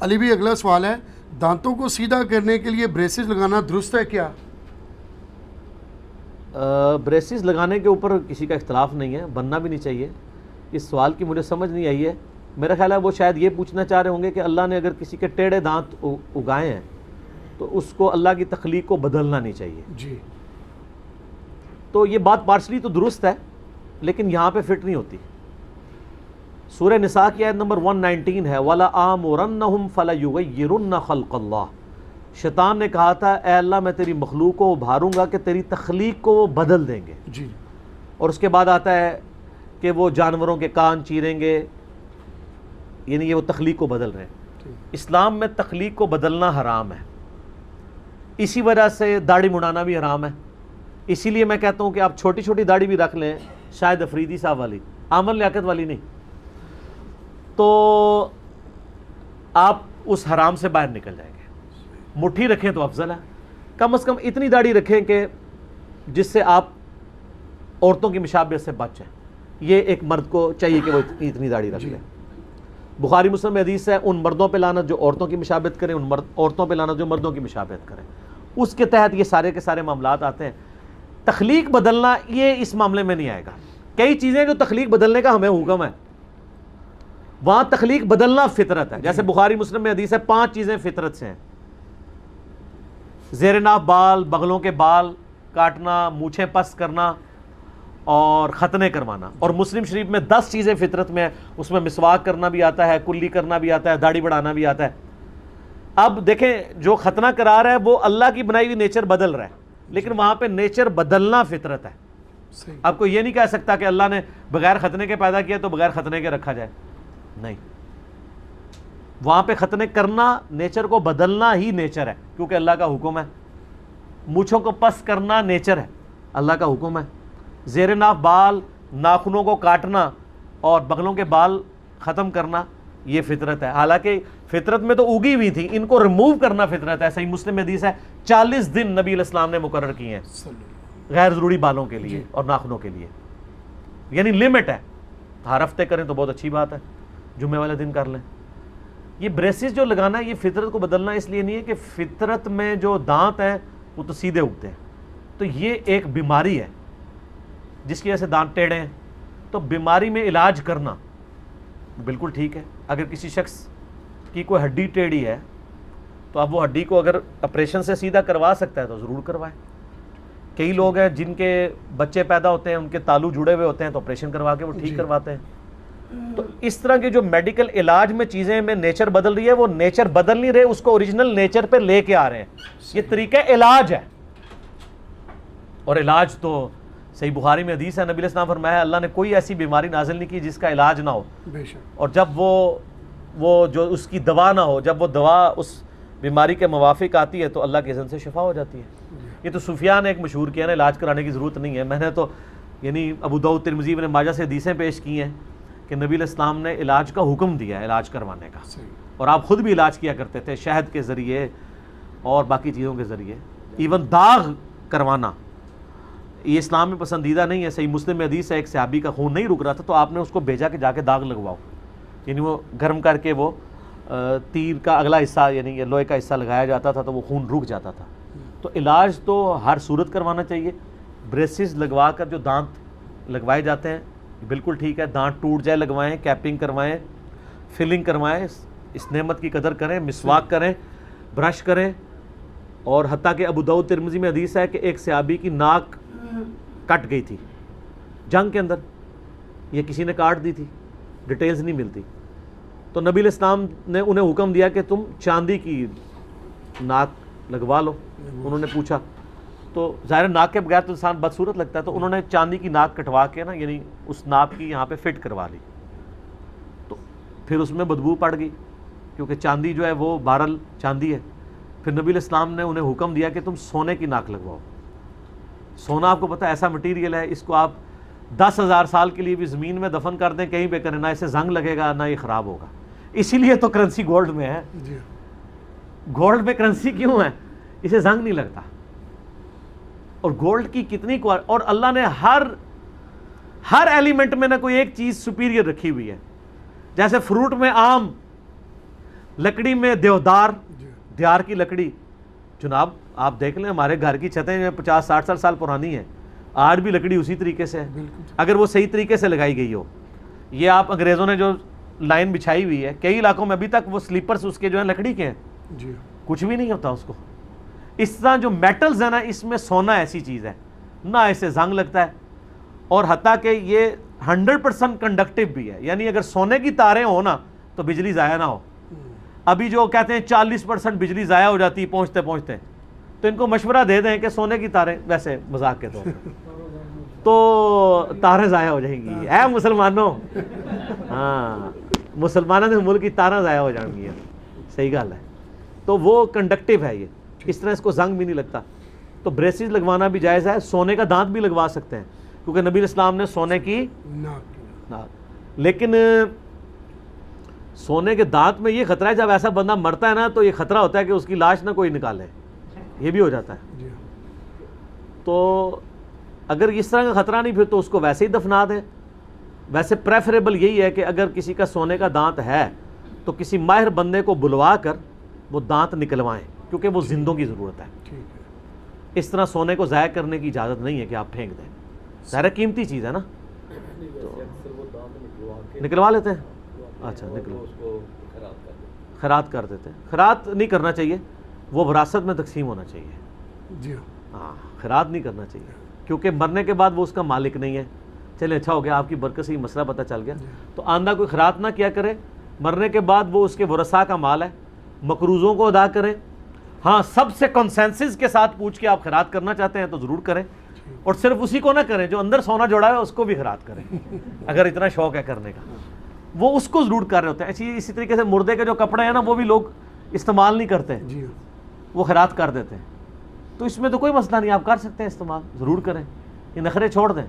علی بھی اگلا سوال ہے، دانتوں کو سیدھا کرنے کے لیے بریسز لگانا درست ہے کیا؟ بریسز لگانے کے اوپر کسی کا اختلاف نہیں ہے، بننا بھی نہیں چاہیے۔ اس سوال کی مجھے سمجھ نہیں آئی ہے، میرا خیال ہے وہ شاید یہ پوچھنا چاہ رہے ہوں گے کہ اللہ نے اگر کسی کے ٹیڑھے دانت اگائے ہیں تو اس کو اللہ کی تخلیق کو بدلنا نہیں چاہیے۔ جی تو یہ بات پارشلی تو درست ہے، لیکن یہاں پہ فٹ نہیں ہوتی۔ سورہ نساء کی آیت نمبر 119 ہے، وَلَآمُرَنَّهُمْ فَلَيُغَيِّرُنَّ خَلْقَ اللَّهِ۔ شیطان نے کہا تھا اے اللہ میں تیری مخلوق کو ابھاروں گا کہ تیری تخلیق کو وہ بدل دیں گے۔ جی اور اس کے بعد آتا ہے کہ وہ جانوروں کے کان چیریں گے، یعنی یہ وہ تخلیق کو بدل رہے ہیں۔ اسلام میں تخلیق کو بدلنا حرام ہے، اسی وجہ سے داڑھی مڑانا بھی حرام ہے۔ اسی لیے میں کہتا ہوں کہ آپ چھوٹی چھوٹی داڑھی بھی رکھ لیں، شاید افریدی صاحب والی، عامر لیاقت والی نہیں، تو آپ اس حرام سے باہر نکل جائیں گے۔ مٹھی رکھیں تو افضل ہے، کم از کم اتنی داڑھی رکھیں کہ جس سے آپ عورتوں کی مشابہت سے بچ جائیں۔ یہ ایک مرد کو چاہیے کہ وہ اتنی داڑھی رکھ لیں۔ بخاری مسلم میں حدیث ہے، ان مردوں پہ لعنت جو عورتوں کی مشابہت کریں، ان عورتوں پہ لعنت جو مردوں کی مشابہت کریں۔ اس کے تحت یہ سارے کے سارے معاملات آتے ہیں۔ تخلیق بدلنا یہ اس معاملے میں نہیں آئے گا۔ کئی چیزیں جو تخلیق بدلنے کا ہمیں حکم ہے، وہاں تخلیق بدلنا فطرت ہے۔ جیسے بخاری مسلم میں حدیث ہے 5 چیزیں فطرت سے ہیں، زیر ناف بال، بغلوں کے بال کاٹنا، مونچھیں پس کرنا اور ختنے کروانا۔ اور مسلم شریف میں 10 چیزیں فطرت میں ہیں، اس میں مسواک کرنا بھی آتا ہے، کلی کرنا بھی آتا ہے، داڑھی بڑھانا بھی آتا ہے۔ اب دیکھیں جو ختنہ کرا رہا ہے وہ اللہ کی بنائی ہوئی نیچر بدل رہا ہے، لیکن وہاں پہ نیچر بدلنا فطرت ہے۔ آپ کو یہ نہیں کہہ سکتا کہ اللہ نے بغیر ختنے کے پیدا کیا تو بغیر ختنے کے رکھا جائے، نہیں۔ وہاں پہ ختنے کرنا نیچر کو بدلنا ہی نیچر ہے، کیونکہ اللہ کا حکم ہے۔ مونچھوں کو پس کرنا نیچر ہے، اللہ کا حکم ہے۔ زیر ناف بال، ناخنوں کو کاٹنا اور بغلوں کے بال ختم کرنا یہ فطرت ہے۔ حالانکہ فطرت میں تو اگی ہوئی تھی، ان کو ریموو کرنا فطرت ہے۔ صحیح مسلم میں حدیث ہے 40 دن نبی علیہ السلام نے مقرر کیے ہیں غیر ضروری بالوں کے لیے اور ناخنوں کے لیے، یعنی لمٹ ہے۔ ہر ہفتے کریں تو بہت اچھی بات ہے، جمعے والے دن کر لیں۔ یہ بریسز جو لگانا ہے یہ فطرت کو بدلنا اس لیے نہیں ہے کہ فطرت میں جو دانت ہیں وہ تو سیدھے اگتے ہیں، تو یہ ایک بیماری ہے جس کی وجہ سے دانت ٹیڑھے ہیں۔ تو بیماری میں علاج کرنا بالکل ٹھیک ہے۔ اگر کسی شخص کی کوئی ہڈی ٹیڑھی ہے تو اب وہ ہڈی کو اگر آپریشن سے سیدھا کروا سکتا ہے تو ضرور کروائے۔ کئی لوگ ہیں جن کے بچے پیدا ہوتے ہیں، ان کے تالو جڑے ہوئے ہوتے ہیں تو آپریشن کروا کے وہ ٹھیک کرواتے ہیں۔ تو اس طرح کے جو میڈیکل علاج میں چیزیں میں نیچر بدل رہی ہے، وہ نیچر بدل نہیں رہے، اس کو اوریجنل نیچر پہ لے کے آ رہے ہیں۔ یہ طریقہ علاج ہے، اور علاج تو صحیح بخاری میں حدیث ہے، نبی علیہ السلام فرمایا اللہ نے کوئی ایسی بیماری نازل نہیں کی جس کا علاج نہ ہو، اور جب وہ جو اس کی دوا نہ ہو، جب وہ دوا اس بیماری کے موافق آتی ہے تو اللہ کے اذن سے شفا ہو جاتی ہے۔ یہ تو صوفیاء نے ایک مشہور کیا نا، علاج کرانے کی ضرورت نہیں ہے۔ میں نے تو یعنی ابو داؤد، ترمذی، ابن ماجہ سے حدیثیں پیش کی ہیں کہ نبی علیہ السلام نے علاج کا حکم دیا ہے، علاج کروانے کا، اور آپ خود بھی علاج کیا کرتے تھے شہد کے ذریعے اور باقی چیزوں کے ذریعے۔ ایون داغ کروانا یہ اسلام میں پسندیدہ نہیں ہے۔ صحیح مسلم میں حدیث ہے ایک صحابی کا خون نہیں رک رہا تھا تو آپ نے اس کو بھیجا کہ جا کے داغ لگواؤ، یعنی وہ گرم کر کے وہ تیر کا اگلا حصہ یعنی یہ لوہے کا حصہ لگایا جاتا تھا تو وہ خون رک جاتا تھا۔ تو علاج تو ہر صورت کروانا چاہیے۔ بریسز لگوا کر جو دانت لگوائے جاتے ہیں بالکل ٹھیک ہے، دانت ٹوٹ جائے لگوائیں، کیپنگ کروائیں، فلنگ کروائیں، اس نعمت کی قدر کریں، مسواک کریں، برش کریں۔ اور حتیٰ کہ ابو داؤد ترمذی میں حدیث ہے کہ ایک صحابی کی ناک کٹ گئی تھی جنگ کے اندر، یہ کسی نے کاٹ دی تھی، ڈیٹیلز نہیں ملتی، تو نبی علیہ السلام نے انہیں حکم دیا کہ تم چاندی کی ناک لگوا لو۔ انہوں نے پوچھا تو ظاہر ناک کے بغیر تو انسان بدصورت لگتا ہے، تو انہوں نے چاندی کی ناک کٹوا کے نا یعنی اس ناک کی یہاں پہ فٹ کروا لی، تو پھر اس میں بدبو پڑ گئی کیونکہ چاندی جو ہے وہ بہرحال چاندی ہے۔ پھر نبی علیہ السلام نے انہیں حکم دیا کہ تم سونے کی ناک لگواؤ۔ سونا آپ کو پتہ ہے ایسا مٹیریل ہے، اس کو آپ 10,000 سال کے لیے بھی زمین میں دفن کر دیں، کہیں پہ کریں، نہ اسے زنگ لگے گا نہ یہ خراب ہوگا۔ اسی لیے تو کرنسی گولڈ میں ہے۔ گولڈ میں کرنسی کیوں ہے؟ اسے زنگ نہیں لگتا۔ اور گولڈ کی کتنی اور اللہ نے ہر ایلیمنٹ میں نہ کوئی ایک چیز سپیریئر رکھی ہوئی ہے۔ جیسے فروٹ میں لکڑی میں دیودار، جی دیار کی لکڑی، جناب آپ دیکھ لیں ہمارے گھر کی چھتیں 50-60 سال پرانی ہیں، آج بھی لکڑی اسی طریقے سے ہے، بالکل اگر وہ صحیح طریقے سے لگائی گئی ہو۔ یہ آپ انگریزوں نے جو لائن بچھائی ہوئی ہے، کئی علاقوں میں ابھی تک وہ سلیپرز اس کے جو ہیں لکڑی کے ہیں، جی کچھ بھی نہیں ہوتا اس کو۔ اس طرح جو میٹلز ہیں نا، اس میں سونا ایسی چیز ہے نہ اسے زنگ لگتا ہے، اور حتیٰ کہ یہ 100% کنڈکٹیو بھی ہے، یعنی اگر سونے کی تاریں ہوں نا تو بجلی ضائع نہ ہو۔ ابھی جو کہتے ہیں 40% بجلی ضائع ہو جاتی ہے پہنچتے پہنچتے، تو ان کو مشورہ دے دیں کہ سونے کی تاریں، ویسے مذاق کے طور پر، تو تاریں ضائع ہو جائیں گی اے مسلمانوں، ہاں مسلمانوں کے ملک کی تاریں ضائع ہو جائیں گی، صحیح گل ہے۔ تو وہ کنڈکٹیو ہے، یہ اس طرح اس کو زنگ بھی نہیں لگتا، تو بریسز لگوانا بھی جائز ہے۔ سونے کا دانت بھی لگوا سکتے ہیں، کیونکہ نبی اسلام نے سونے کی لیکن سونے کے دانت میں یہ خطرہ ہے، جب ایسا بندہ مرتا ہے نا تو یہ خطرہ ہوتا ہے کہ اس کی لاش نہ کوئی نکالے، یہ بھی ہو جاتا ہے۔ تو اگر اس طرح کا خطرہ نہیں پھر تو اس کو ویسے ہی دفنا دیں۔ ویسے پریفریبل یہی ہے کہ اگر کسی کا سونے کا دانت ہے تو کسی ماہر بندے کو بلوا کر وہ دانت نکلوائیں، کیونکہ وہ زندوں کی ضرورت ہے۔ اس طرح سونے کو ضائع کرنے کی اجازت نہیں ہے کہ آپ پھینک دیں، ظاہر قیمتی چیز ہے نا، نکلوا لیتے ہیں۔ اچھا نکلو، خیرات کر دیتے ہیں۔ خیرات نہیں کرنا چاہیے، وہ وراثت میں تقسیم ہونا چاہیے، جی ہاں خیرات نہیں کرنا چاہیے، کیونکہ مرنے کے بعد وہ اس کا مالک نہیں ہے۔ چلے اچھا ہو گیا، آپ کی برکت سے یہ مسئلہ پتہ چل گیا۔ تو آندہ کوئی خیرات نہ کیا کرے، مرنے کے بعد وہ اس کے ورثاء کا مال ہے، مقروضوں کو ادا کریں۔ ہاں سب سے کنسنسس کے ساتھ پوچھ کے آپ خیرات کرنا چاہتے ہیں تو ضرور کریں، اور صرف اسی کو نہ کریں، جو اندر سونا جوڑا ہے اس کو بھی خیرات کریں اگر اتنا شوق ہے کرنے کا، وہ اس کو ضرور کر رہے ہوتے ہیں۔ اسی طریقے سے مردے کے جو کپڑے ہیں نا وہ بھی لوگ استعمال نہیں کرتے، جی وہ خیرات کر دیتے ہیں، تو اس میں تو کوئی مسئلہ نہیں، آپ کر سکتے ہیں استعمال، ضرور کریں، یہ نخرے چھوڑ دیں۔